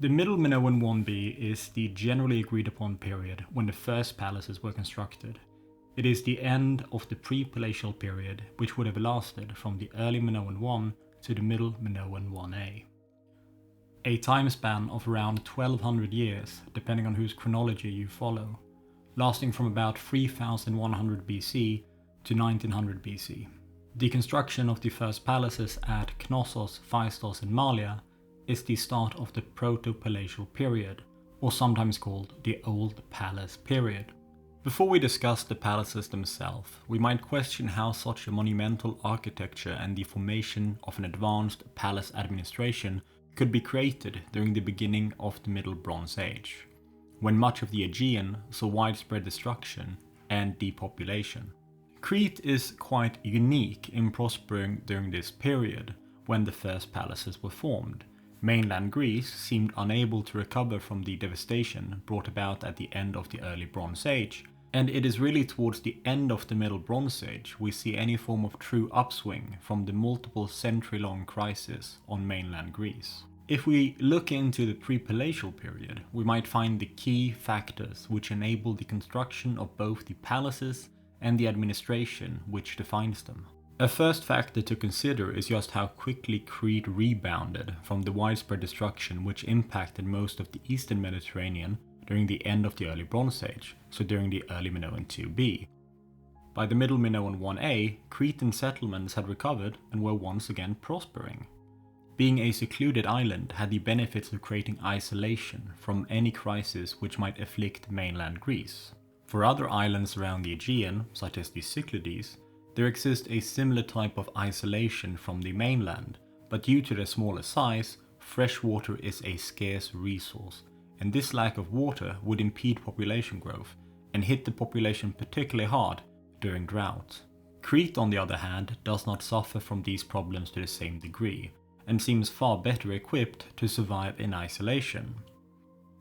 The Middle Minoan 1b is the generally agreed upon period when the first palaces were constructed. It is the end of the Prepalatial period, which would have lasted from the early Minoan 1 to the Middle Minoan 1a. A time span of around 1200 years, depending on whose chronology you follow, lasting from about 3100 BC to 1900 BC. The construction of the first palaces at Knossos, Phaistos and Malia is the start of the Protopalatial period, or sometimes called the Old Palace period. Before we discuss the palaces themselves, we might question how such a monumental architecture and the formation of an advanced palace administration could be created during the beginning of the Middle Bronze Age, when much of the Aegean saw widespread destruction and depopulation. Crete is quite unique in prospering during this period, when the first palaces were formed. Mainland Greece seemed unable to recover from the devastation brought about at the end of the early Bronze Age, and it is really towards the end of the Middle Bronze Age we see any form of true upswing from the multiple century-long crisis on mainland Greece. If we look into the Prepalatial period, we might find the key factors which enable the construction of both the palaces and the administration which defines them. A first factor to consider is just how quickly Crete rebounded from the widespread destruction which impacted most of the eastern Mediterranean during the end of the early Bronze Age, so during the early Minoan 2b. By the Middle Minoan 1a, Cretan settlements had recovered and were once again prospering. Being a secluded island had the benefits of creating isolation from any crisis which might afflict mainland Greece. For other islands around the Aegean, such as the Cyclades, there exists a similar type of isolation from the mainland, but due to their smaller size, fresh water is a scarce resource, and this lack of water would impede population growth and hit the population particularly hard during drought. Crete, on the other hand, does not suffer from these problems to the same degree, and seems far better equipped to survive in isolation.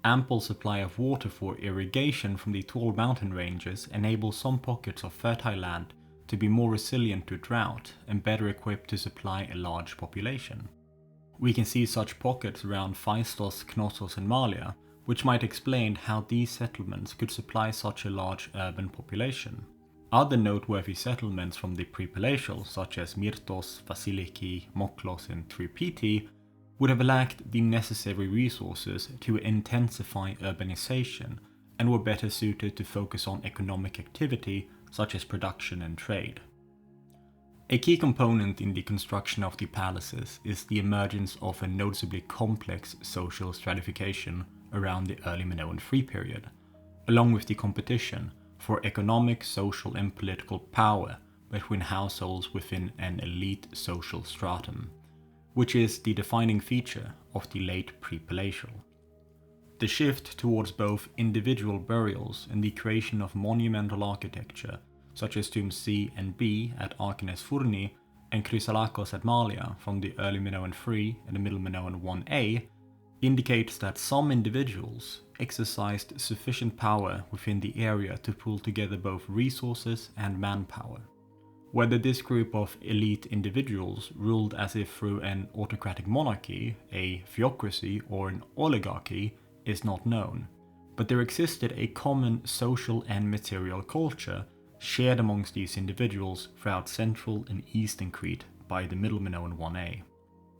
Ample supply of water for irrigation from the tall mountain ranges enables some pockets of fertile land to be more resilient to drought and better equipped to supply a large population. We can see such pockets around Phaistos, Knossos and Malia, which might explain how these settlements could supply such a large urban population. Other noteworthy settlements from the Prepalatial, such as Myrtos, Vasiliki, Moklos and Tripiti, would have lacked the necessary resources to intensify urbanization and were better suited to focus on economic activity such as production and trade. A key component in the construction of the palaces is the emergence of a noticeably complex social stratification around the early Minoan Free period, along with the competition for economic, social and political power between households within an elite social stratum, which is the defining feature of the late Prepalatial. The shift towards both individual burials and the creation of monumental architecture, such as tombs C and B at Archines Furni and Chrysalakos at Malia from the early Minoan 3 and the Middle Minoan 1a, indicates that some individuals exercised sufficient power within the area to pull together both resources and manpower. Whether this group of elite individuals ruled as if through an autocratic monarchy, a theocracy or an oligarchy is not known, but there existed a common social and material culture shared amongst these individuals throughout central and eastern Crete by the Middle Minoan 1a.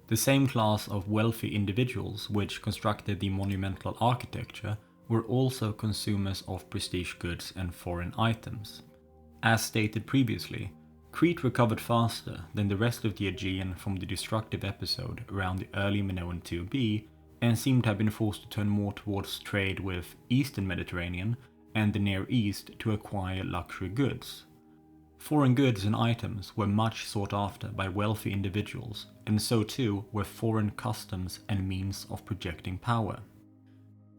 The same class of wealthy individuals which constructed the monumental architecture were also consumers of prestige goods and foreign items. As stated previously, Crete recovered faster than the rest of the Aegean from the destructive episode around the early Minoan 2b and seemed to have been forced to turn more towards trade with Eastern Mediterranean and the Near East to acquire luxury goods. Foreign goods and items were much sought after by wealthy individuals, and so too were foreign customs and means of projecting power.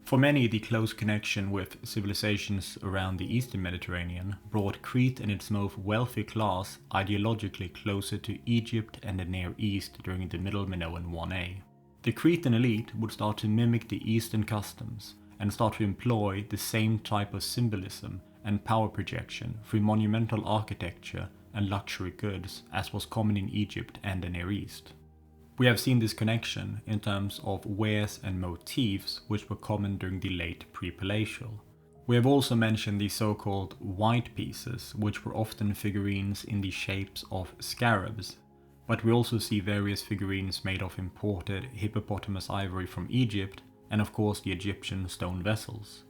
For many, the close connection with civilizations around the Eastern Mediterranean brought Crete and its most wealthy class ideologically closer to Egypt and the Near East during the Middle Minoan 1a. The Cretan elite would start to mimic the Eastern customs and start to employ the same type of symbolism and power projection through monumental architecture and luxury goods as was common in Egypt and the Near East. We have seen this connection in terms of wares and motifs which were common during the late Prepalatial. We have also mentioned the so-called white pieces, which were often figurines in the shapes of scarabs, but we also see various figurines made of imported hippopotamus ivory from Egypt, and of course the Egyptian stone vessels.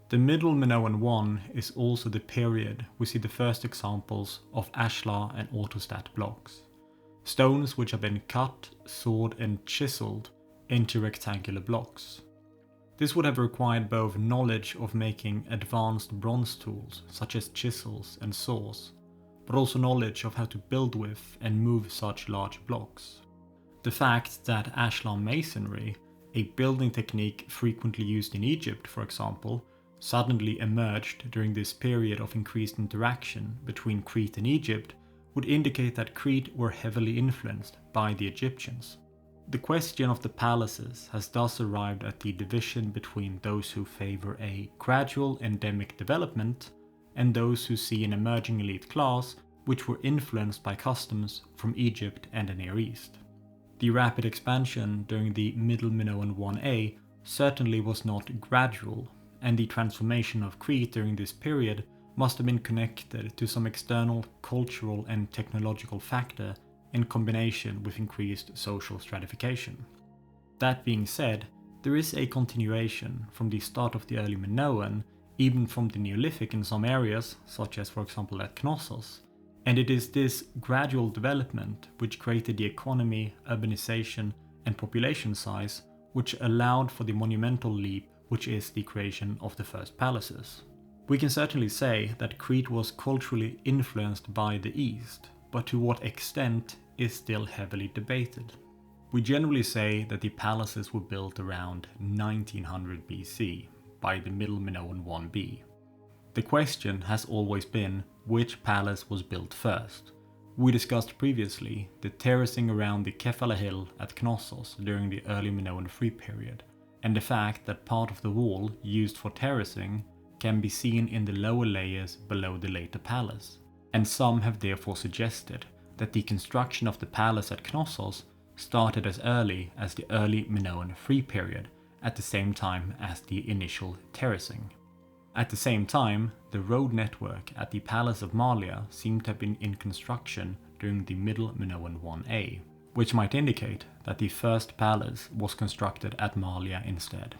The Middle Minoan 1 is also the period we see the first examples of ashlar and orthostat blocks, stones which have been cut, sawed and chiseled into rectangular blocks. This would have required both knowledge of making advanced bronze tools such as chisels and saws, but also knowledge of how to build with and move such large blocks. The fact that ashlar masonry, a building technique frequently used in Egypt for example, suddenly emerged during this period of increased interaction between Crete and Egypt would indicate that Crete were heavily influenced by the Egyptians. The question of the palaces has thus arrived at the division between those who favor a gradual endemic development and those who see an emerging elite class which were influenced by customs from Egypt and the Near East. The rapid expansion during the Middle Minoan 1a certainly was not gradual, and the transformation of Crete during this period must have been connected to some external cultural and technological factor in combination with increased social stratification. That being said, there is a continuation from the start of the early Minoan, even from the Neolithic in some areas, such as for example at Knossos, and it is this gradual development which created the economy, urbanization and population size which allowed for the monumental leap which is the creation of the first palaces. We can certainly say that Crete was culturally influenced by the East, but to what extent is still heavily debated. We generally say that the palaces were built around 1900 BC by the Middle Minoan 1b. The question has always been which palace was built first. We discussed previously the terracing around the Kefala hill at Knossos during the early Minoan Free period, and the fact that part of the wall used for terracing can be seen in the lower layers below the later palace, and some have therefore suggested that the construction of the palace at Knossos started as early as the early Minoan Free period, at the same time as the initial terracing. At the same time, the road network at the Palace of Malia seemed to have been in construction during the Middle Minoan 1a, which might indicate that the first palace was constructed at Malia instead.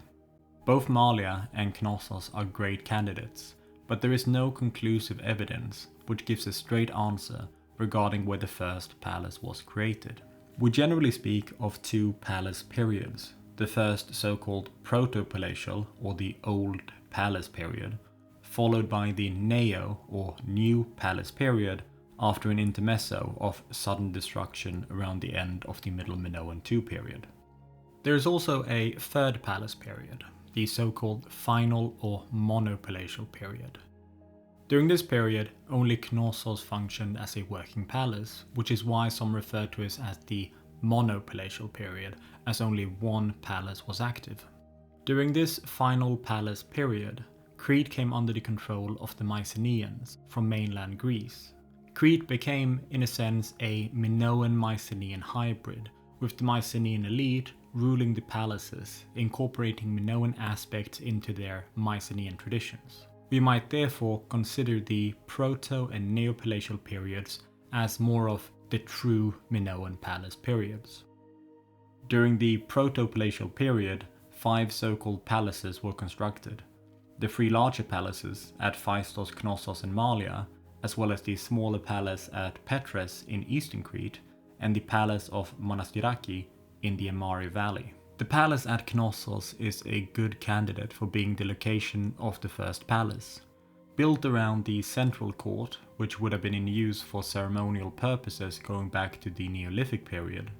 Both Malia and Knossos are great candidates, but there is no conclusive evidence which gives a straight answer regarding where the first palace was created. We generally speak of two palace periods, the first so-called Protopalatial or the Old Palace period, followed by the Neo or New Palace period after an intermezzo of sudden destruction around the end of the Middle Minoan II period. There is also a third palace period, the so-called Final or Monopalatial period. During this period, only Knossos functioned as a working palace, which is why some refer to it as the Monopalatial period, as only one palace was active. During this final palace period, Crete came under the control of the Mycenaeans from mainland Greece. Crete became, in a sense, a Minoan-Mycenaean hybrid, with the Mycenaean elite ruling the palaces, incorporating Minoan aspects into their Mycenaean traditions. We might therefore consider the Proto- and Neopalatial periods as more of the true Minoan palace periods. During the Protopalatial period, 5 so-called palaces were constructed. The 3 larger palaces at Phaistos, Knossos and Malia, as well as the smaller palace at Petras in eastern Crete, and the palace of Monastiraki in the Amari Valley. The palace at Knossos is a good candidate for being the location of the first palace. Built around the central court, which would have been in use for ceremonial purposes going back to the Neolithic period.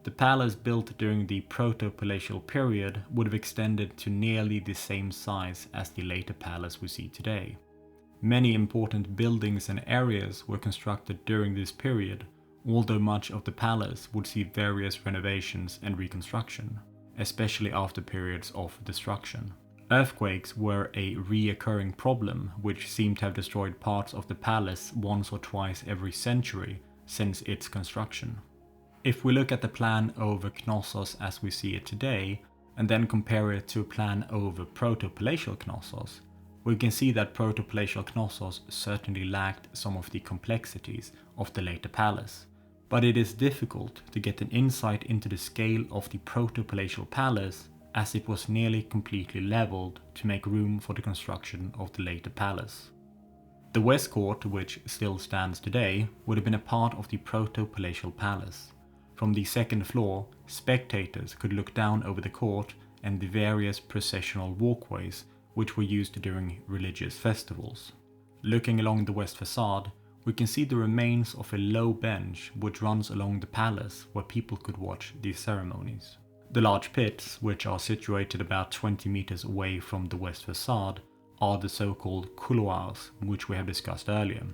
The palace built during the Protopalatial period would have extended to nearly the same size as the later palace we see today. Many important buildings and areas were constructed during this period, although much of the palace would see various renovations and reconstruction, especially after periods of destruction. Earthquakes were a reoccurring problem, which seemed to have destroyed parts of the palace once or twice every century since its construction. If we look at the plan over Knossos as we see it today, and then compare it to a plan over Protopalatial Knossos, we can see that Protopalatial Knossos certainly lacked some of the complexities of the later palace, but it is difficult to get an insight into the scale of the Protopalatial palace as it was nearly completely leveled to make room for the construction of the later palace. The West Court, which still stands today, would have been a part of the Protopalatial palace. From the second floor, spectators could look down over the court and the various processional walkways which were used during religious festivals. Looking along the west facade, we can see the remains of a low bench which runs along the palace where people could watch the ceremonies. The large pits, which are situated about 20 meters away from the west facade, are the so-called couloirs, which we have discussed earlier.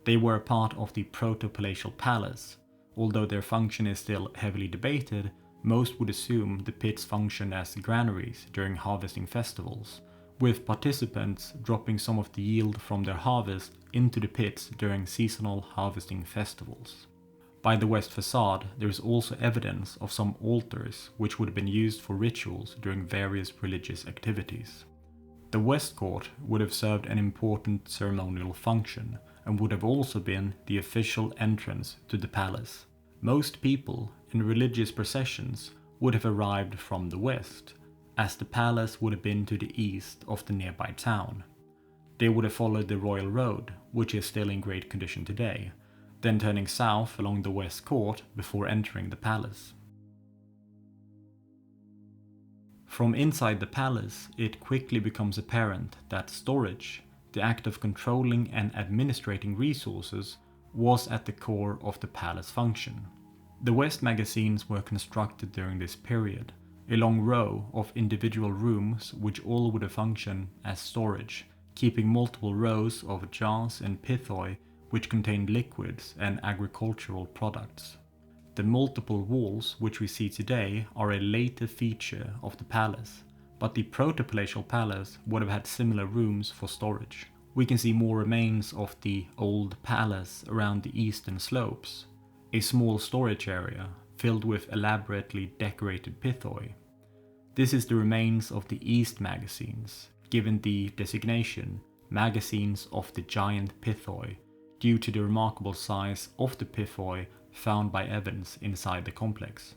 They were a part of the Protopalatial palace. Although their function is still heavily debated, most would assume the pits functioned as granaries during harvesting festivals, with participants dropping some of the yield from their harvest into the pits during seasonal harvesting festivals. By the west facade, there is also evidence of some altars which would have been used for rituals during various religious activities. The west court would have served an important ceremonial function and would have also been the official entrance to the palace. Most people in religious processions would have arrived from the west, as the palace would have been to the east of the nearby town. They would have followed the royal road, which is still in great condition today, then turning south along the west court before entering the palace. From inside the palace, it quickly becomes apparent that storage, the act of controlling and administrating resources, was at the core of the palace function. The west magazines were constructed during this period, a long row of individual rooms which all would have functioned as storage, keeping multiple rows of jars and pithoi which contained liquids and agricultural products. The multiple walls which we see today are a later feature of the palace, but the Protopalatial palace would have had similar rooms for storage. We can see more remains of the old palace around the eastern slopes, a small storage area filled with elaborately decorated pithoi. This is the remains of the east magazines, given the designation magazines of the giant pithoi, due to the remarkable size of the pithoi found by Evans inside the complex.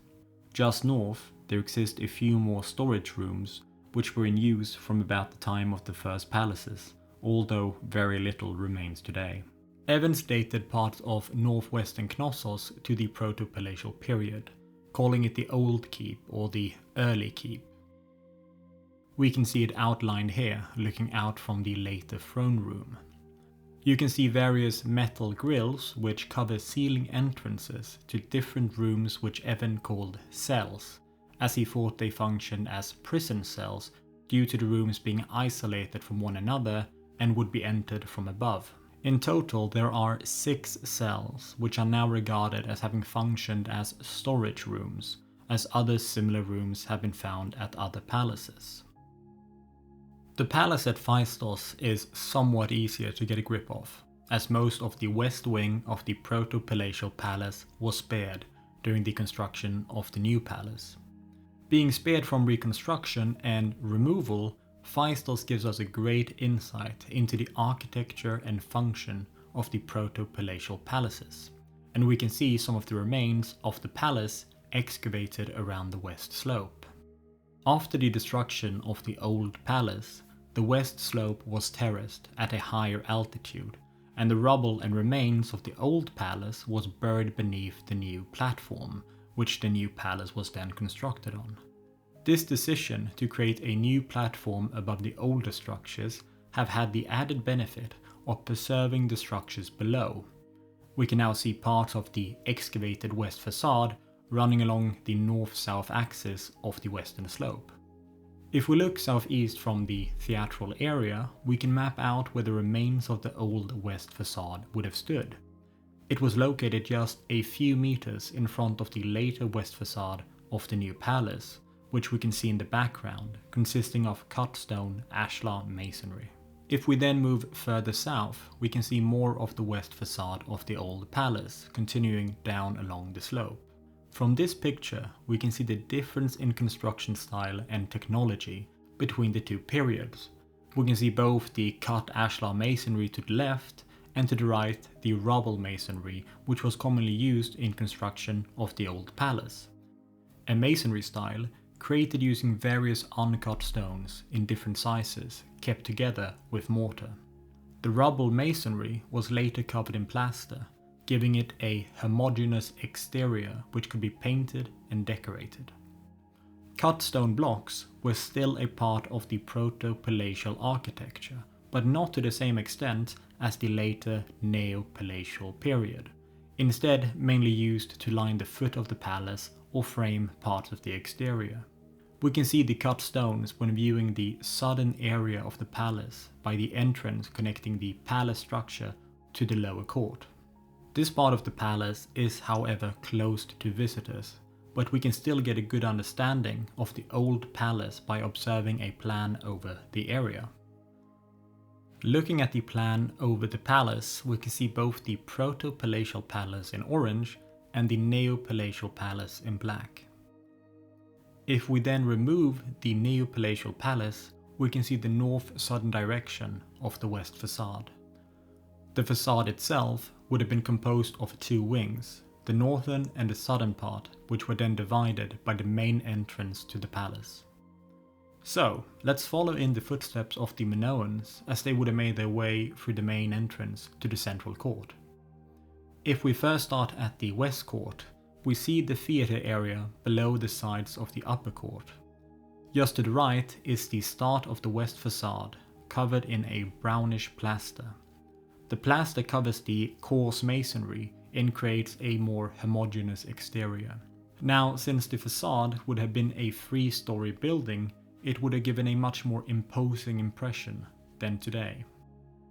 Just north, there exist a few more storage rooms which were in use from about the time of the first palaces, although very little remains today. Evans dated parts of northwestern Knossos to the Protopalatial period, calling it the Old Keep or the Early Keep. We can see it outlined here, looking out from the later throne room. You can see various metal grills which cover ceiling entrances to different rooms which Evan called cells, as he thought they functioned as prison cells due to the rooms being isolated from one another and would be entered from above. In total, there are 6 cells, which are now regarded as having functioned as storage rooms, as other similar rooms have been found at other palaces. The palace at Phaistos is somewhat easier to get a grip of, as most of the west wing of the Protopalatial palace was spared during the construction of the new palace. Being spared from reconstruction and removal, Phaistos gives us a great insight into the architecture and function of the Protopalatial palaces, and we can see some of the remains of the palace excavated around the west slope. After the destruction of the old palace, the west slope was terraced at a higher altitude, and the rubble and remains of the old palace was buried beneath the new platform, which the new palace was then constructed on. This decision to create a new platform above the older structures have had the added benefit of preserving the structures below. We can now see parts of the excavated west facade running along the north-south axis of the western slope. If we look southeast from the theatrical area, we can map out where the remains of the old west facade would have stood. It was located just a few meters in front of the later west facade of the new palace, which we can see in the background, consisting of cut stone ashlar masonry. If we then move further south, we can see more of the west facade of the old palace, continuing down along the slope. From this picture, we can see the difference in construction style and technology between the two periods. We can see both the cut ashlar masonry to the left and to the right the rubble masonry, which was commonly used in construction of the old palace. A masonry style created using various uncut stones in different sizes kept together with mortar. The rubble masonry was later covered in plaster, giving it a homogeneous exterior which could be painted and decorated. Cut stone blocks were still a part of the Protopalatial architecture, but not to the same extent as the later Neopalatial period, instead mainly used to line the foot of the palace or frame parts of the exterior. We can see the cut stones when viewing the southern area of the palace by the entrance connecting the palace structure to the lower court. This part of the palace is however closed to visitors, but we can still get a good understanding of the old palace by observing a plan over the area. Looking at the plan over the palace, we can see both the Protopalatial palace in orange and the Neopalatial palace in black. If we then remove the Neopalatial palace, we can see the north-southern direction of the west facade. The facade itself would have been composed of two wings, the northern and the southern part, which were then divided by the main entrance to the palace. So, let's follow in the footsteps of the Minoans as they would have made their way through the main entrance to the central court. If we first start at the west court, we see the theatre area below the sides of the upper court. Just to the right is the start of the west facade, covered in a brownish plaster. The plaster covers the coarse masonry and creates a more homogeneous exterior. Now, since the facade would have been a 3-story building, it would have given a much more imposing impression than today.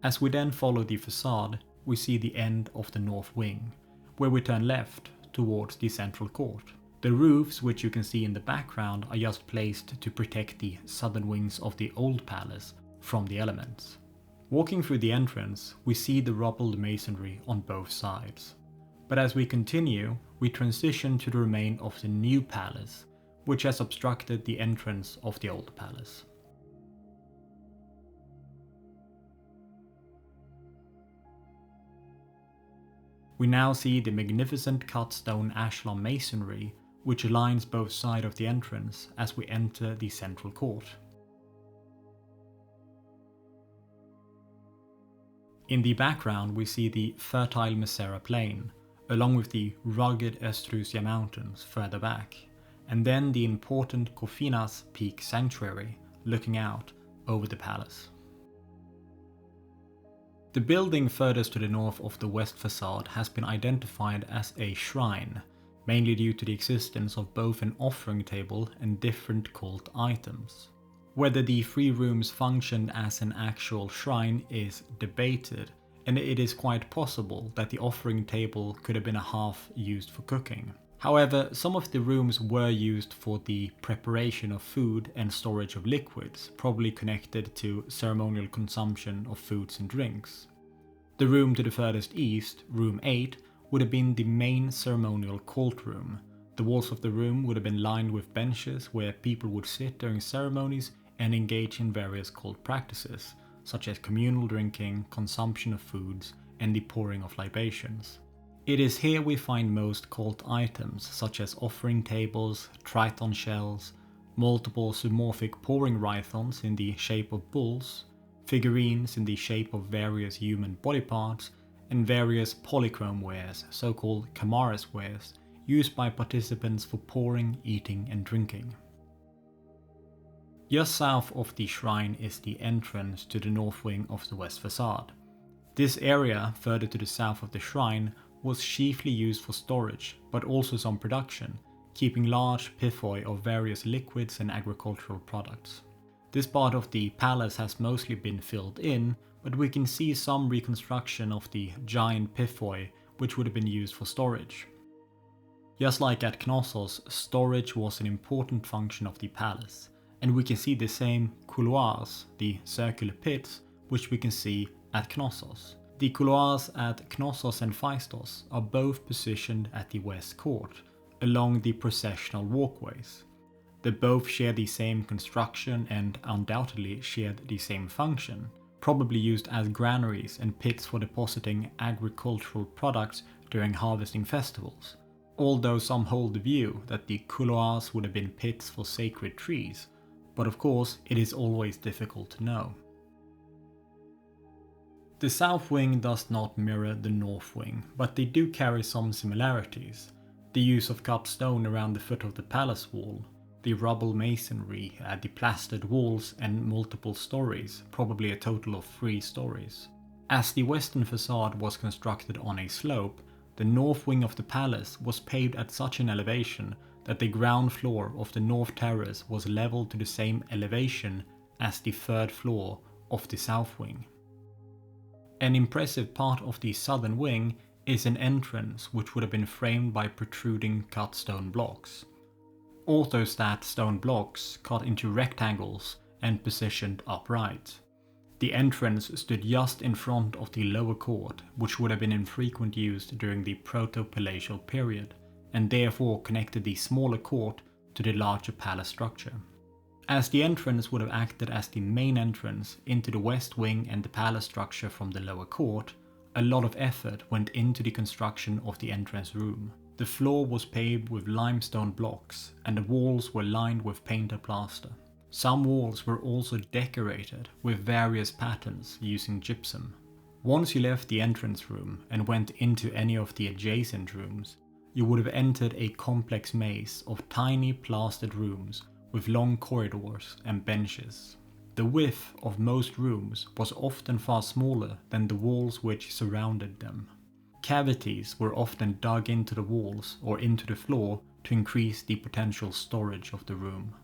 As we then follow the facade, we see the end of the north wing, where we turn left towards the central court. The roofs, which you can see in the background, are just placed to protect the southern wings of the old palace from the elements. Walking through the entrance, we see the rubbled masonry on both sides. But as we continue, we transition to the remain of the new palace, which has obstructed the entrance of the old palace. We now see the magnificent cut stone ashlar masonry, which lines both sides of the entrance as we enter the central court. In the background we see the fertile Mesera plain, along with the rugged Estrusia mountains further back, and then the important Kofinas Peak Sanctuary looking out over the palace. The building furthest to the north of the west facade has been identified as a shrine, mainly due to the existence of both an offering table and different cult items. Whether the 3 rooms functioned as an actual shrine is debated, and it is quite possible that the offering table could have been a half used for cooking. However, some of the rooms were used for the preparation of food and storage of liquids, probably connected to ceremonial consumption of foods and drinks. The room to the furthest east, room 8, would have been the main ceremonial cult room. The walls of the room would have been lined with benches where people would sit during ceremonies and engage in various cult practices, such as communal drinking, consumption of foods, and the pouring of libations. It is here we find most cult items, such as offering tables, triton shells, multiple zoomorphic pouring rhythons in the shape of bulls, figurines in the shape of various human body parts, and various polychrome wares, so-called Kamaris wares, used by participants for pouring, eating, and drinking. Just south of the shrine is the entrance to the north wing of the west facade. This area, further to the south of the shrine, was chiefly used for storage, but also some production, keeping large piphoi of various liquids and agricultural products. This part of the palace has mostly been filled in, but we can see some reconstruction of the giant piphoi, which would have been used for storage. Just like at Knossos, storage was an important function of the palace, and we can see the same couloirs, the circular pits, which we can see at Knossos. The couloirs at Knossos and Phaistos are both positioned at the west court, along the processional walkways. They both share the same construction and undoubtedly shared the same function, probably used as granaries and pits for depositing agricultural products during harvesting festivals, although some hold the view that the couloirs would have been pits for sacred trees, but of course it is always difficult to know. The south wing does not mirror the north wing, but they do carry some similarities. The use of cut stone around the foot of the palace wall, the rubble masonry, the plastered walls and multiple stories, probably a total of 3 stories. As the western facade was constructed on a slope, the north wing of the palace was paved at such an elevation that the ground floor of the north terrace was leveled to the same elevation as the 3rd floor of the south wing. An impressive part of the southern wing is an entrance which would have been framed by protruding cut stone blocks. Orthostat stone blocks cut into rectangles and positioned upright. The entrance stood just in front of the lower court, which would have been in frequent use during the Protopalatial period, and therefore connected the smaller court to the larger palace structure. As the entrance would have acted as the main entrance into the west wing and the palace structure from the lower court, a lot of effort went into the construction of the entrance room. The floor was paved with limestone blocks, and the walls were lined with painted plaster. Some walls were also decorated with various patterns using gypsum. Once you left the entrance room and went into any of the adjacent rooms, you would have entered a complex maze of tiny plastered rooms with long corridors and benches. The width of most rooms was often far smaller than the walls which surrounded them. Cavities were often dug into the walls or into the floor to increase the potential storage of the room.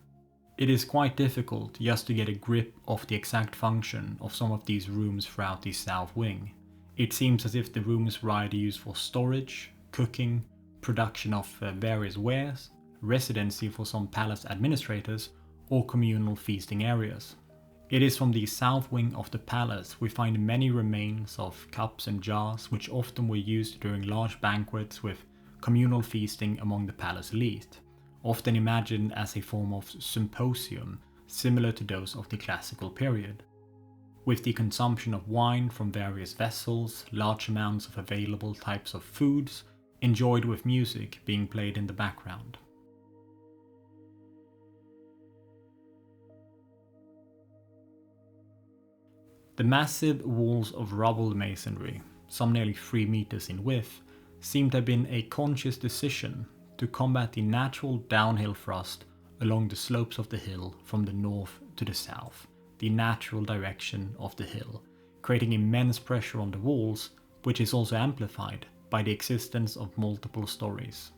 It is quite difficult just to get a grip of the exact function of some of these rooms throughout the south wing. It seems as if the rooms were either used for storage, cooking, production of various wares, residency for some palace administrators, or communal feasting areas. It is from the south wing of the palace we find many remains of cups and jars which often were used during large banquets with communal feasting among the palace elite, often imagined as a form of symposium similar to those of the classical period. With the consumption of wine from various vessels, large amounts of available types of foods, enjoyed with music being played in the background. The massive walls of rubble masonry, some nearly 3 meters in width, seem to have been a conscious decision to combat the natural downhill thrust along the slopes of the hill from the north to the south, the natural direction of the hill, creating immense pressure on the walls, which is also amplified by the existence of multiple stories.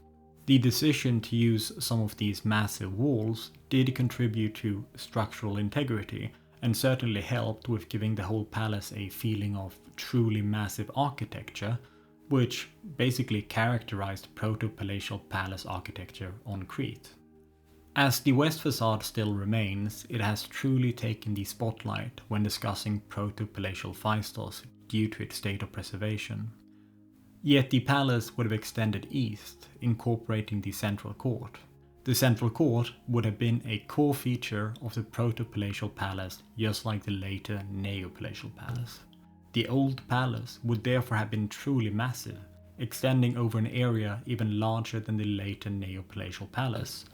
The decision to use some of these massive walls did contribute to structural integrity, and certainly helped with giving the whole palace a feeling of truly massive architecture, which basically characterized Protopalatial palace architecture on Crete. As the west facade still remains, it has truly taken the spotlight when discussing Protopalatial Phaistos due to its state of preservation. Yet the palace would have extended east, incorporating the central court. The central court would have been a core feature of the Protopalatial palace, just like the later Neopalatial palace. The old palace would therefore have been truly massive, extending over an area even larger than the later Neopalatial palace.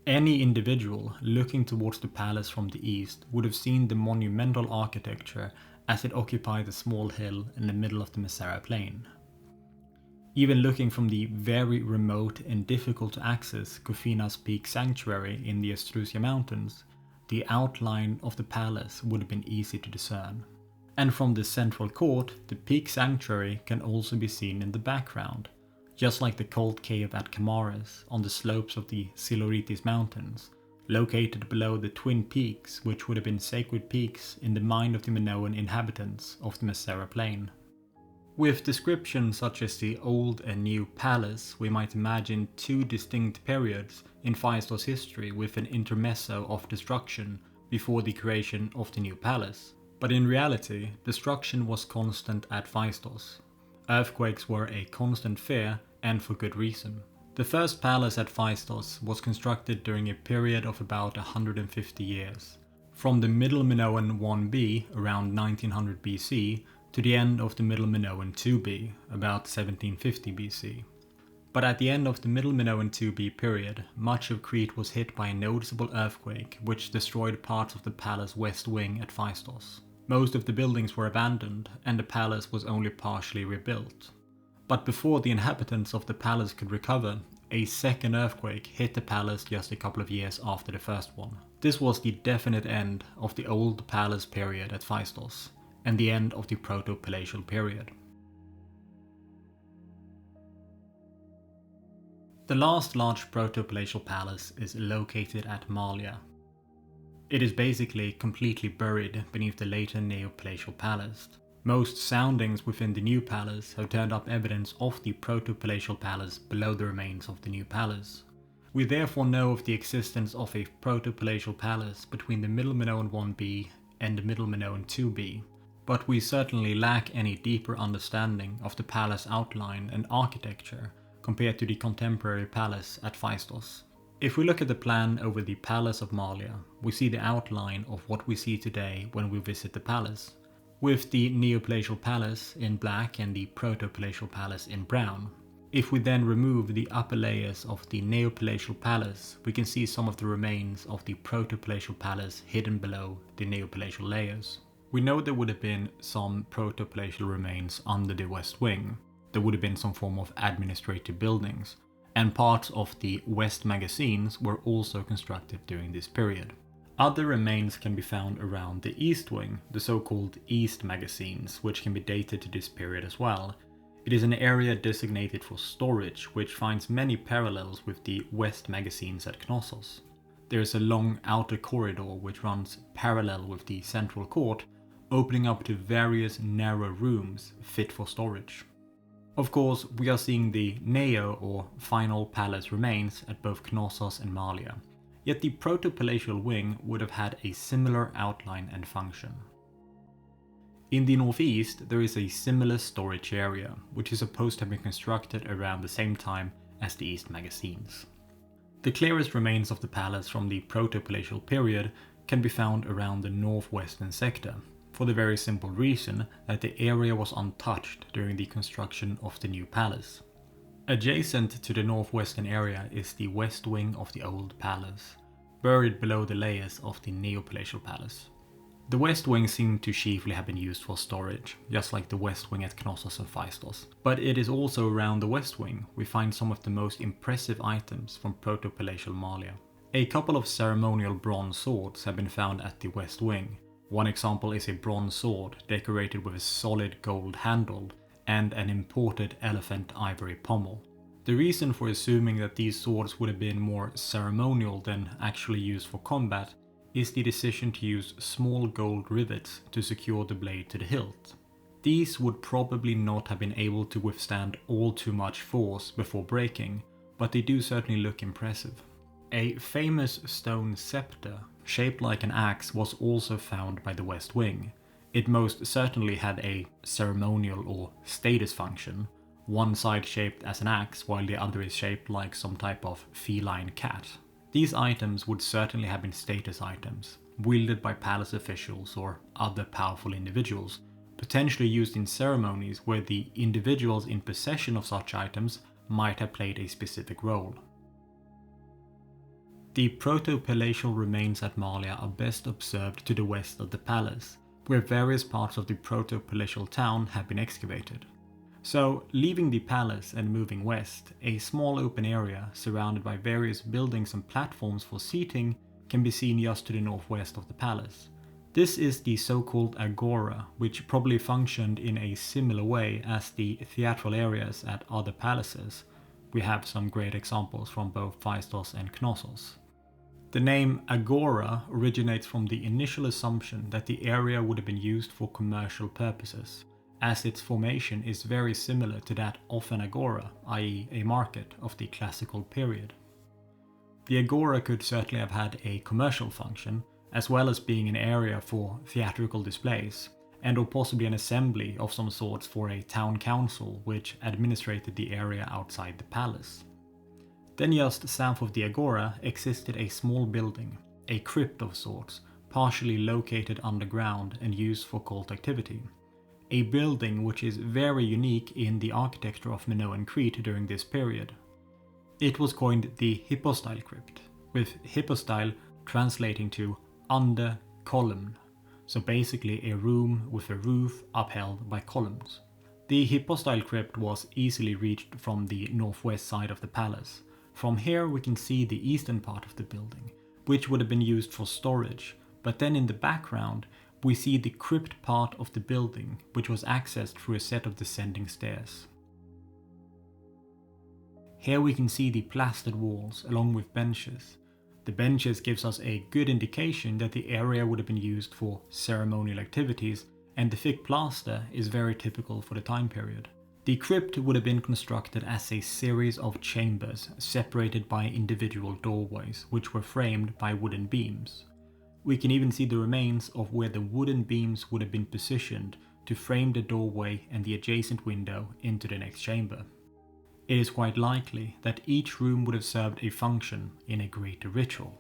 Any individual looking towards the palace from the east would have seen the monumental architecture as it occupied a small hill in the middle of the Messara plain. Even looking from the very remote and difficult to access Kufina's Peak Sanctuary in the Astrusia Mountains, the outline of the palace would have been easy to discern. And from the central court, the Peak Sanctuary can also be seen in the background, just like the cult cave at Camares on the slopes of the Siluritis Mountains, located below the twin peaks which would have been sacred peaks in the mind of the Minoan inhabitants of the Messara plain. With descriptions such as the old and new palace, we might imagine 2 distinct periods in Phaistos history with an intermezzo of destruction before the creation of the new palace. But in reality, destruction was constant at Phaistos. Earthquakes were a constant fear, and for good reason. The first palace at Phaistos was constructed during a period of about 150 years, from the Middle Minoan 1b around 1900 BC to the end of the Middle Minoan 2b about 1750 BC. But at the end of the Middle Minoan 2b period, much of Crete was hit by a noticeable earthquake which destroyed parts of the palace west wing at Phaistos. Most of the buildings were abandoned and the palace was only partially rebuilt. But before the inhabitants of the palace could recover, a second earthquake hit the palace just a couple of years after the first one. This was the definite end of the old palace period at Phaistos, and the end of the Protopalatial period. The last large Protopalatial palace is located at Malia. It is basically completely buried beneath the later Neopalatial palace. Most soundings within the new palace have turned up evidence of the Protopalatial palace below the remains of the new palace. We therefore know of the existence of a Protopalatial palace between the Middle Minoan 1b and the Middle Minoan 2b, but we certainly lack any deeper understanding of the palace outline and architecture compared to the contemporary palace at Phaistos. If we look at the plan over the Palace of Malia, we see the outline of what we see today when we visit the palace, with the Neopalatial palace in black and the Protopalatial palace in brown. If we then remove the upper layers of the Neopalatial palace, we can see some of the remains of the Protopalatial palace hidden below the Neopalatial layers. We know there would have been some Protopalatial remains under the west wing. There would have been some form of administrative buildings, and parts of the west magazines were also constructed during this period. Other remains can be found around the east wing, the so-called east magazines, which can be dated to this period as well. It is an area designated for storage, which finds many parallels with the west magazines at Knossos. There is a long outer corridor which runs parallel with the central court, opening up to various narrow rooms fit for storage. Of course, we are seeing the neo or final palace remains at both Knossos and Malia, yet the Protopalatial wing would have had a similar outline and function. In the northeast, there is a similar storage area, which is supposed to have been constructed around the same time as the east magazines. The clearest remains of the palace from the Protopalatial period can be found around the northwestern sector, for the very simple reason that the area was untouched during the construction of the new palace. Adjacent to the northwestern area is the west wing of the old palace, buried below the layers of the Neopalatial palace. The west wing seemed to chiefly have been used for storage, just like the west wing at Knossos and Phaistos. But it is also around the west wing we find some of the most impressive items from Protopalatial Malia. A couple of ceremonial bronze swords have been found at the west wing. One example is a bronze sword decorated with a solid gold handle and an imported elephant ivory pommel. The reason for assuming that these swords would have been more ceremonial than actually used for combat is the decision to use small gold rivets to secure the blade to the hilt. These would probably not have been able to withstand all too much force before breaking, but they do certainly look impressive. A famous stone scepter, shaped like an axe, was also found by the west wing. It most certainly had a ceremonial or status function, one side shaped as an axe while the other is shaped like some type of feline cat. These items would certainly have been status items, wielded by palace officials or other powerful individuals, potentially used in ceremonies where the individuals in possession of such items might have played a specific role. The Protopalatial remains at Malia are best observed to the west of the palace, where various parts of the Protopalatial town have been excavated. So, leaving the palace and moving west, a small open area surrounded by various buildings and platforms for seating can be seen just to the northwest of the palace. This is the so-called agora, which probably functioned in a similar way as the theatral areas at other palaces. We have some great examples from both Phaistos and Knossos. The name agora originates from the initial assumption that the area would have been used for commercial purposes, as its formation is very similar to that of an agora, i.e. a market of the classical period. The agora could certainly have had a commercial function, as well as being an area for theatrical displays, and or possibly an assembly of some sorts for a town council which administrated the area outside the palace. Then just south of the agora existed a small building, a crypt of sorts, partially located underground and used for cult activity. A building which is very unique in the architecture of Minoan Crete during this period. It was coined the Hypostyle crypt, with hypostyle translating to under column, so basically a room with a roof upheld by columns. The Hypostyle crypt was easily reached from the northwest side of the palace. From here we can see the eastern part of the building, which would have been used for storage, but then in the background we see the crypt part of the building, which was accessed through a set of descending stairs. Here we can see the plastered walls along with benches. The benches gives us a good indication that the area would have been used for ceremonial activities, and the thick plaster is very typical for the time period. The crypt would have been constructed as a series of chambers separated by individual doorways, which were framed by wooden beams. We can even see the remains of where the wooden beams would have been positioned to frame the doorway and the adjacent window into the next chamber. It is quite likely that each room would have served a function in a greater ritual.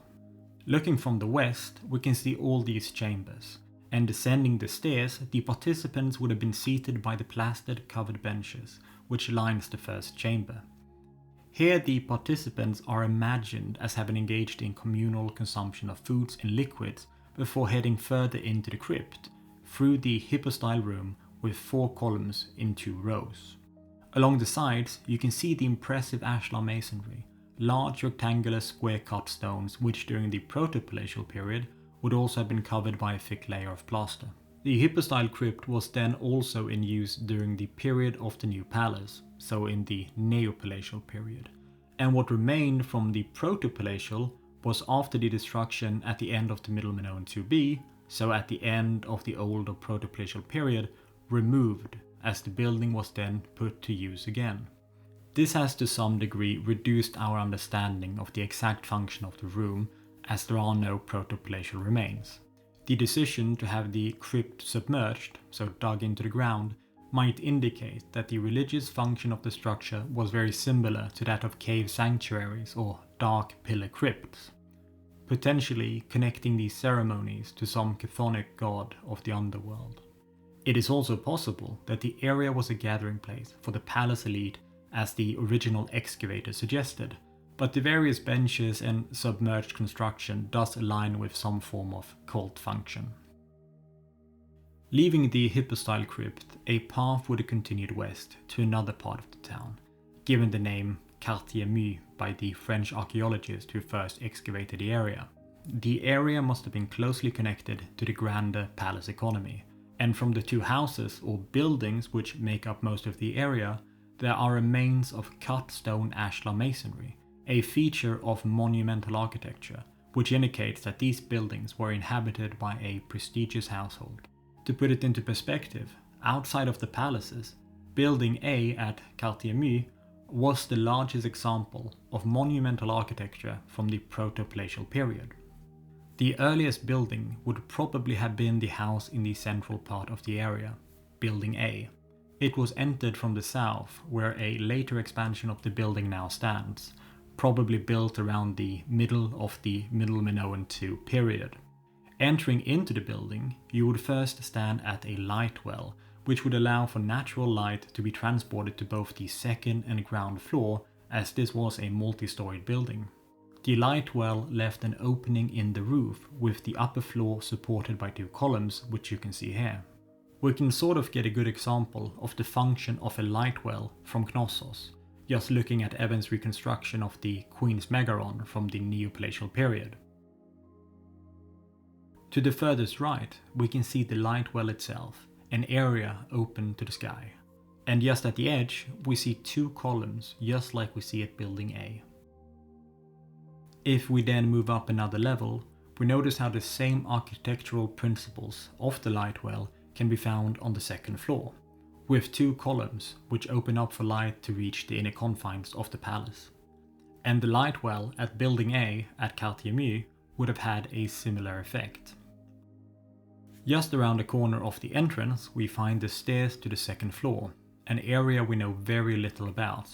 Looking from the west, we can see all these chambers, and descending the stairs, the participants would have been seated by the plastered covered benches, which lines the first chamber. Here the participants are imagined as having engaged in communal consumption of foods and liquids before heading further into the crypt, through the hypostyle room with 4 columns in 2 rows. Along the sides, you can see the impressive ashlar masonry, large rectangular square cut stones which during the Protopalatial period would also have been covered by a thick layer of plaster. The Hypostyle crypt was then also in use during the period of the new palace, so in the Neopalatial period, and what remained from the Protopalatial was after the destruction at the end of the Middle Minoan 2b, so at the end of the older Protopalatial period, removed as the building was then put to use again. This has to some degree reduced our understanding of the exact function of the room, as there are no Protopalatial remains. The decision to have the crypt submerged, so dug into the ground, might indicate that the religious function of the structure was very similar to that of cave sanctuaries or dark pillar crypts, potentially connecting these ceremonies to some chthonic god of the underworld. It is also possible that the area was a gathering place for the palace elite as the original excavator suggested, but the various benches and submerged construction does align with some form of cult function. Leaving the Hypostyle crypt, a path would have continued west to another part of the town, given the name Quartier Mu by the French archaeologist who first excavated the area. The area must have been closely connected to the grander palace economy, and from the 2 houses or buildings which make up most of the area, there are remains of cut stone ashlar masonry, a feature of monumental architecture, which indicates that these buildings were inhabited by a prestigious household. To put it into perspective, outside of the palaces, Building A at Quartier Mu was the largest example of monumental architecture from the Protopalatial period. The earliest building would probably have been the house in the central part of the area, Building A. It was entered from the south, where a later expansion of the building now stands, probably built around the middle of the Middle Minoan II period. Entering into the building, you would first stand at a lightwell, which would allow for natural light to be transported to both the second and ground floor, as this was a multi-storied building. The lightwell left an opening in the roof, with the upper floor supported by 2 columns, which you can see here. We can sort of get a good example of the function of a lightwell from Knossos, just looking at Evan's reconstruction of the Queen's Megaron from the Neopalatial period. To the furthest right, we can see the lightwell itself, an area open to the sky. And just at the edge, we see 2 columns, just like we see at Building A. If we then move up another level, we notice how the same architectural principles of the lightwell can be found on the second floor, with 2 columns which open up for light to reach the inner confines of the palace. And the lightwell at Building A at Quartier Mu would have had a similar effect. Just around the corner of the entrance we find the stairs to the second floor, an area we know very little about,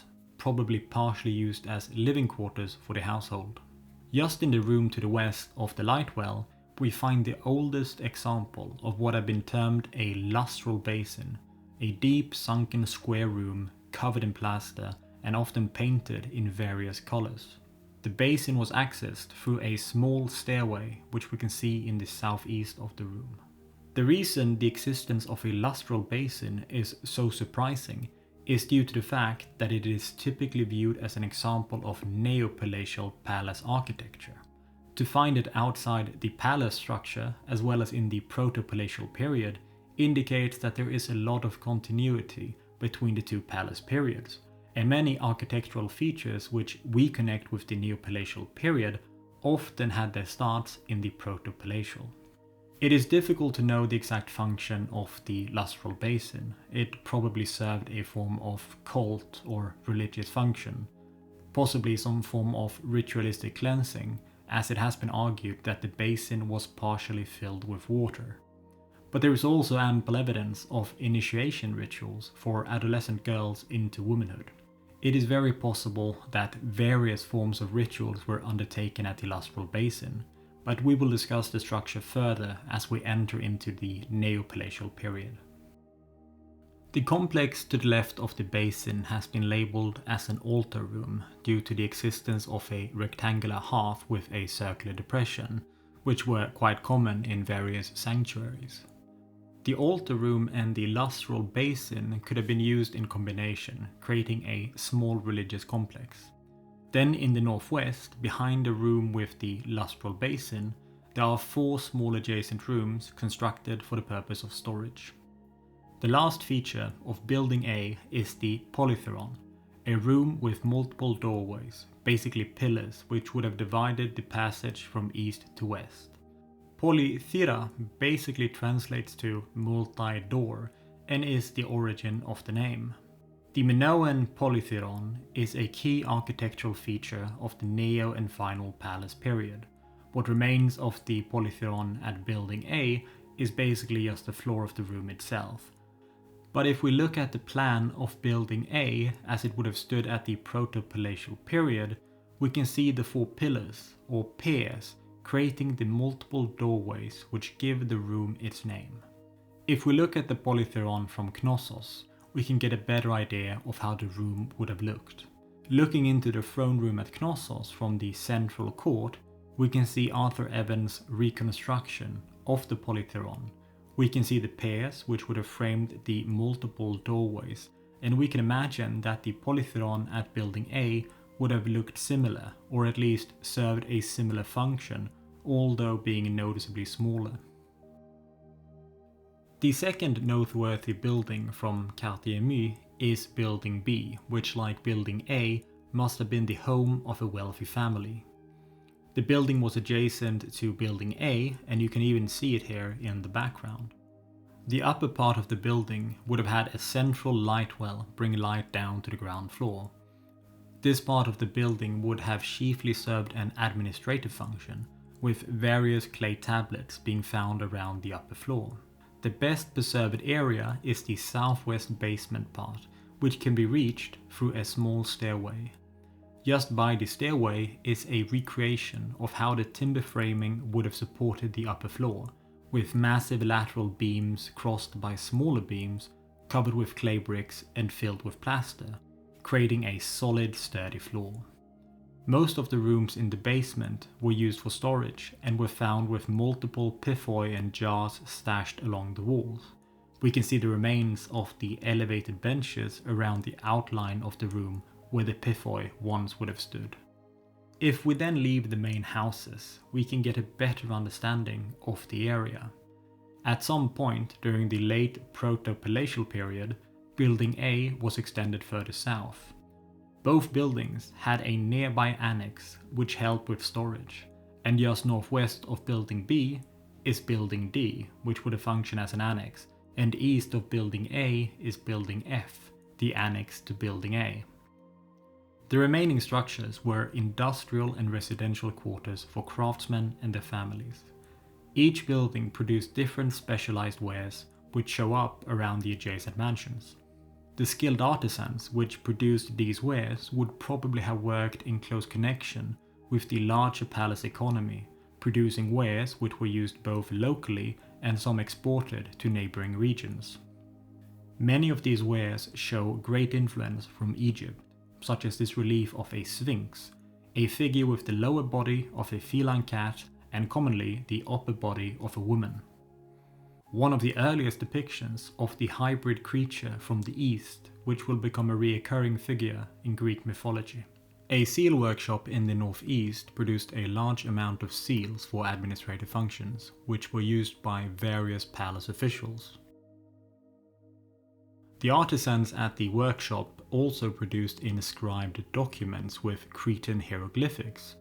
probably partially used as living quarters for the household. Just in the room to the west of the lightwell, we find the oldest example of what had been termed a lustral basin, a deep sunken square room covered in plaster and often painted in various colors. The basin was accessed through a small stairway which we can see in the southeast of the room. The reason the existence of a lustral basin is so surprising is due to the fact that it is typically viewed as an example of neopalatial palace architecture. To find it outside the palace structure as well as in the Protopalatial period indicates that there is a lot of continuity between the two palace periods, and many architectural features which we connect with the Neopalatial period often had their starts in the Protopalatial. It is difficult to know the exact function of the lustral basin. It probably served a form of cult or religious function, possibly some form of ritualistic cleansing, as it has been argued that the basin was partially filled with water. But there is also ample evidence of initiation rituals for adolescent girls into womanhood. It is very possible that various forms of rituals were undertaken at the lustral basin, but we will discuss the structure further as we enter into the Neopalatial period. The complex to the left of the basin has been labelled as an altar room due to the existence of a rectangular hearth with a circular depression, which were quite common in various sanctuaries. The altar room and the lustral basin could have been used in combination, creating a small religious complex. Then in the northwest, behind the room with the lustral basin, there are 4 small adjacent rooms constructed for the purpose of storage. The last feature of Building A is the polythyron, a room with multiple doorways, basically pillars which would have divided the passage from east to west. Polythyra basically translates to multi-door and is the origin of the name. The Minoan polythyron is a key architectural feature of the Neo and Final Palace period. What remains of the polythyron at Building A is basically just the floor of the room itself. But if we look at the plan of Building A as it would have stood at the Protopalatial period, we can see the 4 pillars, or piers, creating the multiple doorways which give the room its name. If we look at the polythyron from Knossos, we can get a better idea of how the room would have looked. Looking into the throne room at Knossos from the central court, we can see Arthur Evans' reconstruction of the polythyron. We can see the piers which would have framed the multiple doorways, and we can imagine that the polythyron at Building A would have looked similar, or at least served a similar function, although being noticeably smaller. The second noteworthy building from Quartier Mu is Building B, which, like Building A, must have been the home of a wealthy family. The building was adjacent to Building A, and you can even see it here in the background. The upper part of the building would have had a central light well bring light down to the ground floor. This part of the building would have chiefly served an administrative function, with various clay tablets being found around the upper floor. The best preserved area is the southwest basement part, which can be reached through a small stairway. Just by the stairway is a recreation of how the timber framing would have supported the upper floor, with massive lateral beams crossed by smaller beams covered with clay bricks and filled with plaster, creating a solid, sturdy floor. Most of the rooms in the basement were used for storage and were found with multiple piphoi and jars stashed along the walls. We can see the remains of the elevated benches around the outline of the room where the piphoi once would have stood. If we then leave the main houses, we can get a better understanding of the area. At some point during the late Protopalatial period, Building A was extended further south. Both buildings had a nearby annex which helped with storage, and just northwest of Building B is Building D, which would have functioned as an annex, and east of Building A is Building F, the annex to Building A. The remaining structures were industrial and residential quarters for craftsmen and their families. Each building produced different specialized wares which show up around the adjacent mansions. The skilled artisans which produced these wares would probably have worked in close connection with the larger palace economy, producing wares which were used both locally and some exported to neighboring regions. Many of these wares show great influence from Egypt, such as this relief of a sphinx, a figure with the lower body of a feline cat and commonly the upper body of a woman. One of the earliest depictions of the hybrid creature from the east, which will become a recurring figure in Greek mythology. A seal workshop in the northeast produced a large amount of seals for administrative functions, which were used by various palace officials. The artisans at the workshop also produced inscribed documents with Cretan hieroglyphics,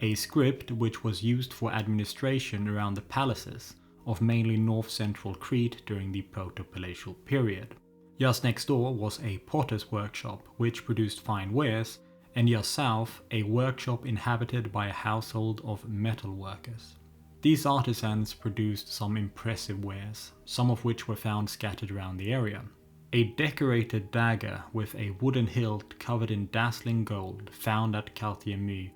a script which was used for administration around the palaces of mainly north-central Crete during the Protopalatial period. Just next door was a potter's workshop which produced fine wares, and just south a workshop inhabited by a household of metal workers. These artisans produced some impressive wares, some of which were found scattered around the area. A decorated dagger with a wooden hilt covered in dazzling gold found at Quartier Mu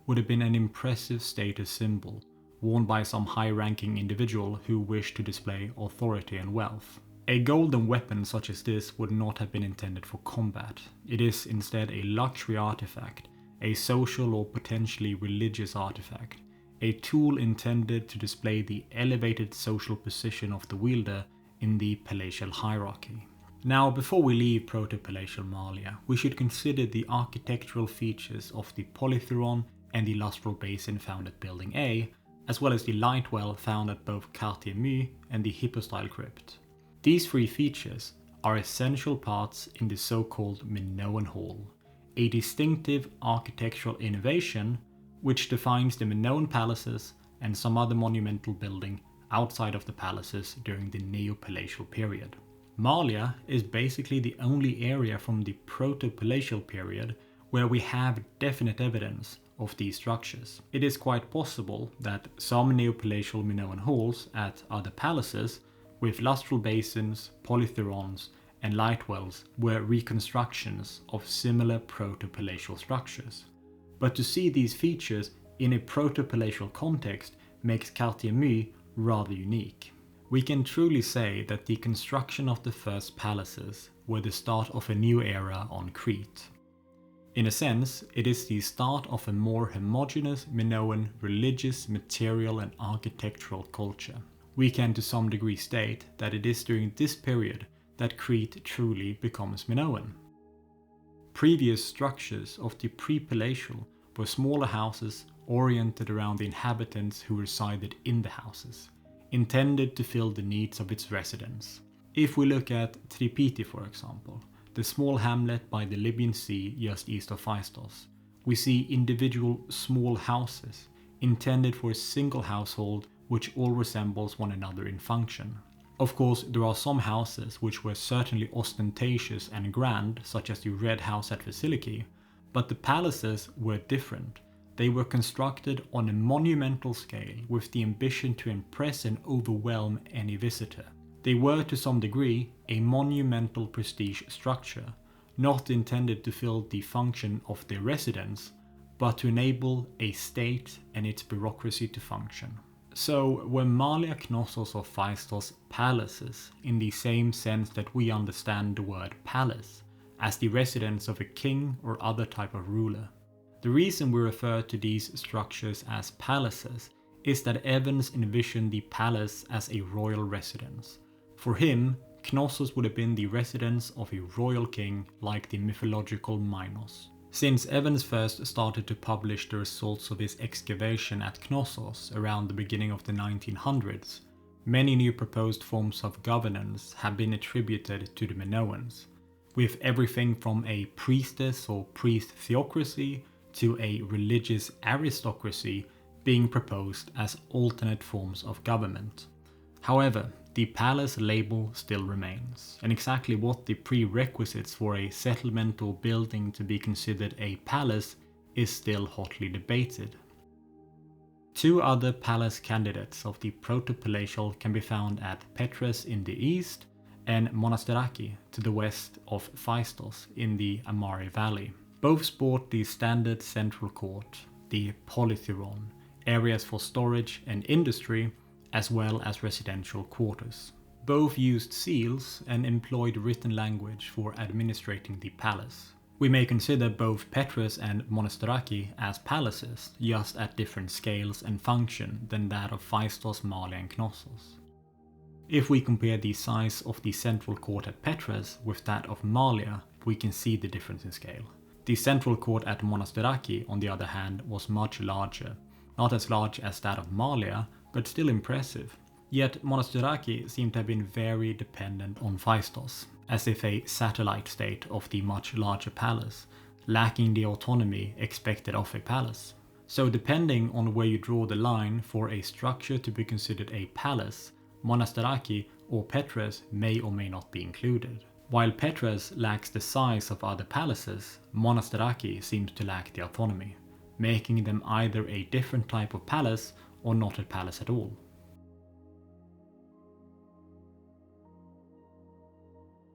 would have been an impressive status symbol, worn by some high-ranking individual who wished to display authority and wealth. A golden weapon such as this would not have been intended for combat. It is instead a luxury artifact, a social or potentially religious artifact, a tool intended to display the elevated social position of the wielder in the palatial hierarchy. Now, before we leave Protopalatial Malia, we should consider the architectural features of the polythyron and the lustral basin found at Building A, as well as the lightwell found at both Quartier Mu and the Hypostyle crypt. These three features are essential parts in the so-called Minoan Hall, a distinctive architectural innovation which defines the Minoan palaces and some other monumental building outside of the palaces during the Neopalatial period. Malia is basically the only area from the Protopalatial period where we have definite evidence of these structures. It is quite possible that some Neopalatial Minoan halls at other palaces with lustral basins, polythyrons, and lightwells were reconstructions of similar protopalatial structures. But to see these features in a protopalatial context makes Quartier Mu rather unique. We can truly say that the construction of the first palaces were the start of a new era on Crete. In a sense, it is the start of a more homogeneous Minoan religious, material and architectural culture. We can to some degree state that it is during this period that Crete truly becomes Minoan. Previous structures of the Prepalatial were smaller houses oriented around the inhabitants who resided in the houses, intended to fill the needs of its residents. If we look at Tripiti, for example, the small hamlet by the Libyan Sea just east of Phaistos, we see individual small houses intended for a single household which all resembles one another in function. Of course, there are some houses which were certainly ostentatious and grand, such as the Red House at Vasiliki, but the palaces were different. They were constructed on a monumental scale with the ambition to impress and overwhelm any visitor. They were to some degree a monumental prestige structure, not intended to fill the function of their residents, but to enable a state and its bureaucracy to function. So were Malia, Knossos or Phaistos palaces in the same sense that we understand the word palace, as the residence of a king or other type of ruler? The reason we refer to these structures as palaces is that Evans envisioned the palace as a royal residence. For him, Knossos would have been the residence of a royal king like the mythological Minos. Since Evans first started to publish the results of his excavation at Knossos around the beginning of the 1900s, many new proposed forms of governance have been attributed to the Minoans, with everything from a priestess or priest theocracy to a religious aristocracy being proposed as alternate forms of government. However, the palace label still remains, and exactly what the prerequisites for a settlement or building to be considered a palace is still hotly debated. Two other palace candidates of the Protopalatial can be found at Petras in the east and Monastiraki to the west of Phaistos in the Amari Valley. Both sport the standard central court, the polythyron, areas for storage and industry, as well as residential quarters. Both used seals and employed written language for administrating the palace. We may consider both Petras and Monastiraki as palaces, just at different scales and function than that of Phaistos, Malia and Knossos. If we compare the size of the central court at Petras with that of Malia, we can see the difference in scale. The central court at Monastiraki, on the other hand, was much larger, not as large as that of Malia, but still impressive. Yet Monastiraki seemed to have been very dependent on Phaistos, as if a satellite state of the much larger palace, lacking the autonomy expected of a palace. So depending on where you draw the line for a structure to be considered a palace, Monastiraki or Petras may or may not be included. While Petras lacks the size of other palaces, Monastiraki seems to lack the autonomy, making them either a different type of palace or not a palace at all.